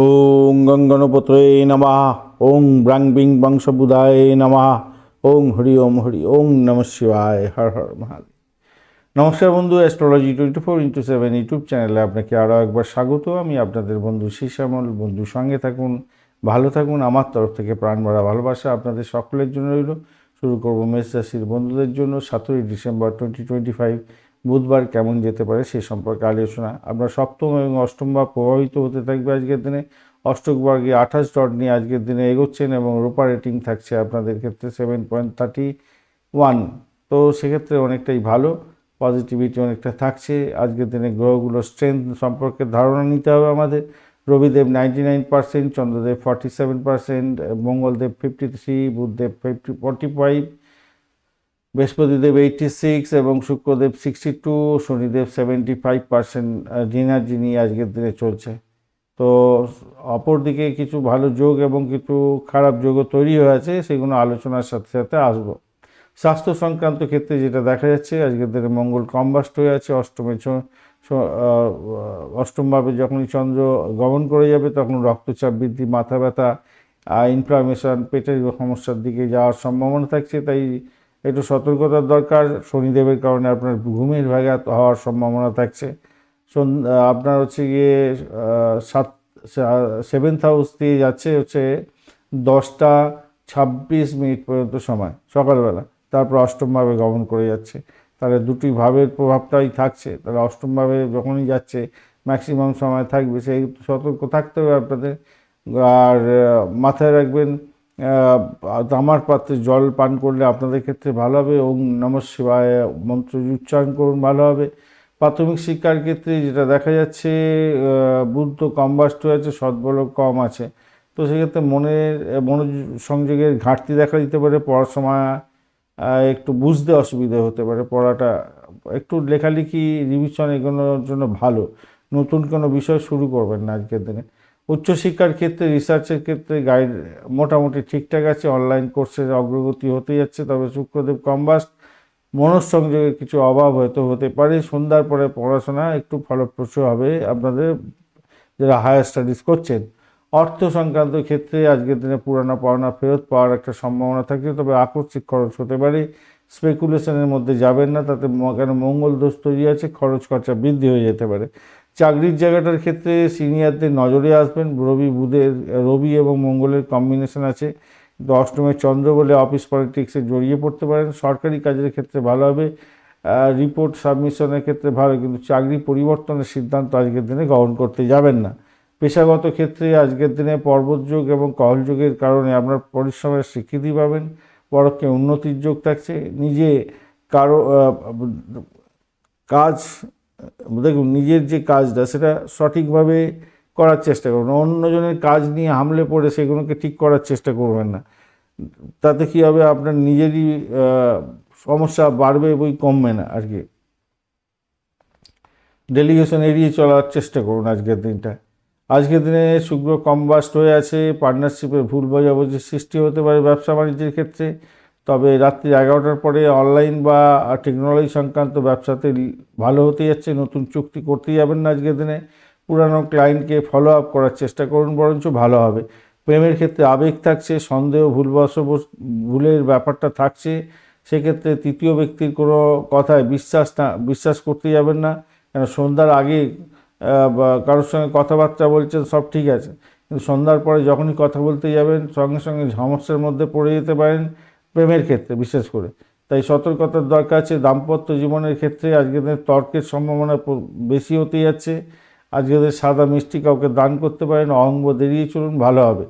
ওং গঙ্গণপতয়ে নমঃ। ওং ব্রাং বিং বংশবুধায় নমঃ। ওং হরি ওং নমঃ শিবায়। হর হর মহাদেব। নমস্কার বন্ধু, অ্যাস্ট্রোলজি 24x7 ইউটিউব চ্যানেলে আপনাকে আরও একবার স্বাগত। আমি আপনাদের বন্ধু শ্যামল। বন্ধু সঙ্গে থাকুন, ভালো থাকুন। আমার তরফ থেকে প্রাণ ভরা ভালোবাসা আপনাদের সকলের জন্য রইল। শুরু করব মেষ রাশির বন্ধুদের জন্য 7ই ডিসেম্বর 2025 বুধবার কেমন যেতে পারে সে সম্পর্কে আলোচনা। আপনার সপ্তম এবং অষ্টম ভাব প্রভাবিত হতে থাকবে আজকের দিনে। অষ্টক বর্গে 28 ডট নিয়ে আজকের দিনে এগোচ্ছেন এবং রূপা রেটিং থাকছে আপনাদের ক্ষেত্রে 7.31। তো সেক্ষেত্রে অনেকটাই ভালো, পজিটিভিটি অনেকটা থাকছে। আজকের দিনে গ্রহগুলোর স্ট্রেংথ সম্পর্কে ধারণা নিতে হবে আমাদের। রবিদেব 99%, চন্দ্রদেব 47%, মঙ্গলদেব 53, বুধদেব 45, বৃহস্পতিদেব 86 এবং শুক্রদেব 62, শনিদেব 75% এনার্জি নিয়ে আজকের দিনে চলছে। তো অপরদিকে কিছু ভালো যোগ এবং কিছু খারাপ যোগও তৈরি হয়েছে, সেগুলো আলোচনার সাথে সাথে আসবো। স্বাস্থ্য সংক্রান্ত ক্ষেত্রে যেটা দেখা যাচ্ছে, আজকের দিনে মঙ্গল কম্বাস্ট হয়ে আছে অষ্টমভাবে। যখনই চন্দ্র গমন করে যাবে তখন রক্তচাপ বৃদ্ধি, মাথা ব্যথা, ইনফ্লামেশন, পেটের সমস্যার দিকে যাওয়ার সম্ভাবনা থাকছে। তাই একটু সতর্কতার দরকার। শনিদেবের কারণে আপনার ঘুমের ব্যাঘাত হওয়ার সম্ভাবনা থাকছে। আপনার হচ্ছে গিয়ে 7th হাউস দিয়ে যাচ্ছে হচ্ছে 10টা 26 মিনিট পর্যন্ত সময় সকালবেলা, তারপর অষ্টমভাবে গমন করে যাচ্ছে। তাহলে দুটি ভাবের প্রভাবটাই থাকছে। তাহলে অষ্টমভাবে যখনই যাচ্ছে ম্যাক্সিমাম সময় থাকবে, সেই সতর্ক থাকতে হবে আপনাদের। আর মাথায় রাখবেন, তামার পাত্রে জল পান করলে আপনাদের ক্ষেত্রে ভালো হবে। ওং নমঃ শিবায় মন্ত্র উচ্চারণ করুন, ভালো হবে। প্রাথমিক শিক্ষার ক্ষেত্রে যেটা দেখা যাচ্ছে, বুধ তো কম্বাস্ট হয়েছে, সদ্বল কম আছে। তো সেক্ষেত্রে মনোসংযোগের ঘাটতি দেখা দিতে পারে। পড়ার সময় একটু বুঝতে অসুবিধা হতে পারে। পড়াটা একটু লেখালেখি রিভিশন এগোনোর জন্য ভালো। নতুন কোনো বিষয় শুরু করবেন না আজকের দিনে। উচ্চশিক্ষার ক্ষেত্রে, রিসার্চের ক্ষেত্রে গাইড মোটামুটি ঠিকঠাক আছে। অনলাইন কোর্সের অগ্রগতি হতে যাচ্ছে। তবে শুক্রদেব কম্বাস্ট, মনঃসংযোগের কিছু অভাব হয়তো হতে পারে। সন্ধ্যার পরে পড়াশোনা একটু ফলপ্রসূ হবে আপনাদের যারা হায়ার স্টাডিজ করছেন। অর্থ সংক্রান্ত ক্ষেত্রে আজকের দিনে পুরানো পাওনা ফেরত পাওয়ার একটা সম্ভাবনা থাকে, তবে আকস্মিক খরচ হতে পারে। স্পেকুলেশনের মধ্যে যাবেন না, তাতে কেন মঙ্গল দোষ তৈরি আছে, খরচ খরচা বৃদ্ধি হয়ে যেতে পারে। চাকরির জায়গাটার ক্ষেত্রে সিনিয়রদের নজরে আসবেন। রবি এবং মঙ্গলের কম্বিনেশন আছে, কিন্তু অষ্টমের চন্দ্র বলে অফিস পলিটিক্সে জড়িয়ে পড়তে পারেন। সরকারি কাজের ক্ষেত্রে ভালো হবে। রিপোর্ট সাবমিশনের ক্ষেত্রে ভালো, কিন্তু চাকরি পরিবর্তনের সিদ্ধান্ত আজকের দিনে গ্রহণ করতে যাবেন না। পেশাগত ক্ষেত্রে আজকের দিনে পর্বত যোগ এবং কহল যোগের কারণে আপনার পরিশ্রমের স্বীকৃতি পাবেন। পরোক্ষে উন্নতির যোগ থাকছে। নিজে কারো কাজ দেখুন, নিজের যে কাজটা সেটা সঠিকভাবে করার চেষ্টা করুন। অন্যজনের কাজ নিয়ে হামলে পড়ে সেগুলোকে ঠিক করার চেষ্টা করবেন না। তাতে কী হবে, আপনার নিজেরই সমস্যা বাড়বে, বই কমবে না আর কি। ডেলিগেশন এড়িয়ে চলার চেষ্টা করুন আজকের দিনটা। আজকের দিনে শুক্র কম্বাস্ট হয়ে আছে, পার্টনারশিপে ভুল বোঝাবুঝির সৃষ্টি হতে পারে ব্যবসা বাণিজ্যের ক্ষেত্রে। তবে রাত্রি 11টার পরে অনলাইন বা টেকনোলজি সংক্রান্ত ব্যবসাতে ভালো হতে যাচ্ছে। নতুন চুক্তি করতে যাবেন না আজকের দিনে। পুরানো ক্লায়েন্টকে ফলো আপ করার চেষ্টা করুন, বরঞ্চ ভালো হবে। প্রেমের ক্ষেত্রে আবেগ থাকছে, সন্দেহ ভুলের ব্যাপারটা থাকছে। সেক্ষেত্রে তৃতীয় ব্যক্তির কোনো কথায় বিশ্বাস করতে যাবেন না। কেন সন্ধ্যার আগে বা কারোর সঙ্গে কথাবার্তা বলছেন সব ঠিক আছে, কিন্তু সন্ধ্যার পরে যখনই কথা বলতে যাবেন সঙ্গে সঙ্গে সমস্যার মধ্যে পড়ে যেতে পারেন, প্রেমের ক্ষেত্রে বিশেষ করে। তাই সতর্কতার দরকার আছে। দাম্পত্য জীবনের ক্ষেত্রে আজকের দিনে তর্কের সম্ভাবনা বেশি হতে যাচ্ছে। আজকের দিনে সাদা মিষ্টি কাউকে দান করতে পারেন। অহংবোধ এড়িয়ে চলুন, ভালো হবে।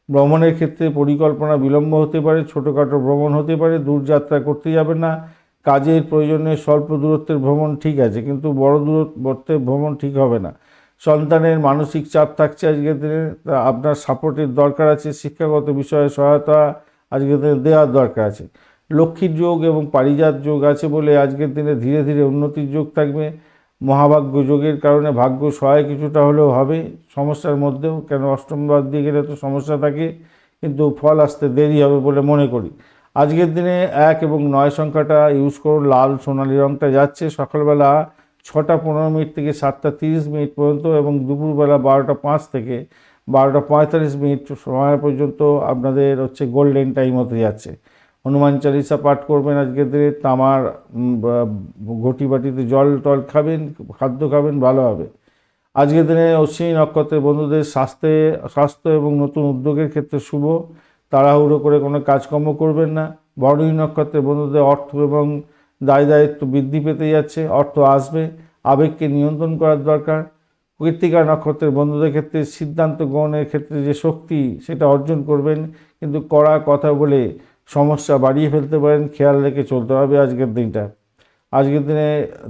ভ্রমণের ক্ষেত্রে পরিকল্পনা বিলম্ব হতে পারে। ছোটোখাটো ভ্রমণ হতে পারে, দূরযাত্রা করতে যাবেন না। কাজের প্রয়োজনে স্বল্প দূরত্বের ভ্রমণ ঠিক আছে, কিন্তু বড় দূরত্বের ভ্রমণ ঠিক হবে না। সন্তানের মানসিক চাপ থাকছে আজকের দিনে, আপনার সাপোর্টের দরকার আছে। শিক্ষাগত বিষয়ে সহায়তা আজকের দিনে দেওয়ার দরকার আছে। লক্ষ্মীর যোগ এবং পারিজাত যোগ আছে বলে আজকের দিনে ধীরে ধীরে উন্নতির যোগ থাকবে। মহাভাগ্য যোগের কারণে ভাগ্য সহায় কিছুটা হলেও হবে সমস্যার মধ্যেও। কেন অষ্টম ভাব দিয়ে গেলে তো সমস্যা থাকে, কিন্তু ফল আসতে দেরি হবে বলে মনে করি। আজকের দিনে 1 এবং 9 সংখ্যাটা ইউজ করুন। লাল সোনালি রঙটা যাচ্ছে সকালবেলা 6টা 15 মিনিট থেকে 7টা 30 মিনিট পর্যন্ত, এবং দুপুরবেলা 12টা 5 থেকে 12:45 সময় পর্যন্ত আপনাদের হচ্ছে গোল্ডেন টাইম হতে যাচ্ছে। হনুমান চালিসা পাঠ করবেন আজকের দিনে, তামার ঘটি বাটিতে জল টল খাবেন, খাদ্য খাবেন, ভালো হবে। আজকের দিনে অশ্বিনী নক্ষত্রের বন্ধুদের স্বাস্থ্য এবং নতুন উদ্যোগের ক্ষেত্রে শুভ। তাড়াহুড়ো করে কোনো কাজকর্ম করবেন না। ভরণী নক্ষত্রের বন্ধুদের অর্থ এবং দায় দায়িত্ব বৃদ্ধি পেতে যাচ্ছে, অর্থ আসবে, আবেগকে নিয়ন্ত্রণ করার দরকার। কৃত্তিকা নক্ষত্রের বন্ধুদের ক্ষেত্রে সিদ্ধান্ত গ্রহণের ক্ষেত্রে যে শক্তি সেটা অর্জন করবেন, কিন্তু কড়া কথা বলে সমস্যা বাড়িয়ে ফেলতে পারেন, খেয়াল রেখে চলতে হবে আজকের দিনটা। আজকের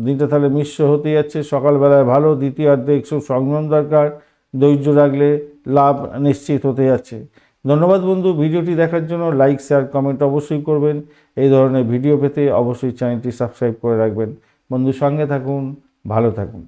দিনটা তাহলে মিশ্র হতে যাচ্ছে। সকালবেলায় ভালো, দ্বিতীয়ার্ধে একটু সংযম দরকার, ধৈর্য রাখলে লাভ নিশ্চিত হতে যাচ্ছে। ধন্যবাদ বন্ধু, ভিডিওটি দেখার জন্য। লাইক, শেয়ার, কমেন্ট অবশ্যই করবেন। এই ধরনের ভিডিও পেতে অবশ্যই চ্যানেলটি সাবস্ক্রাইব করে রাখবেন। বন্ধু, সঙ্গে থাকুন, ভালো থাকুন।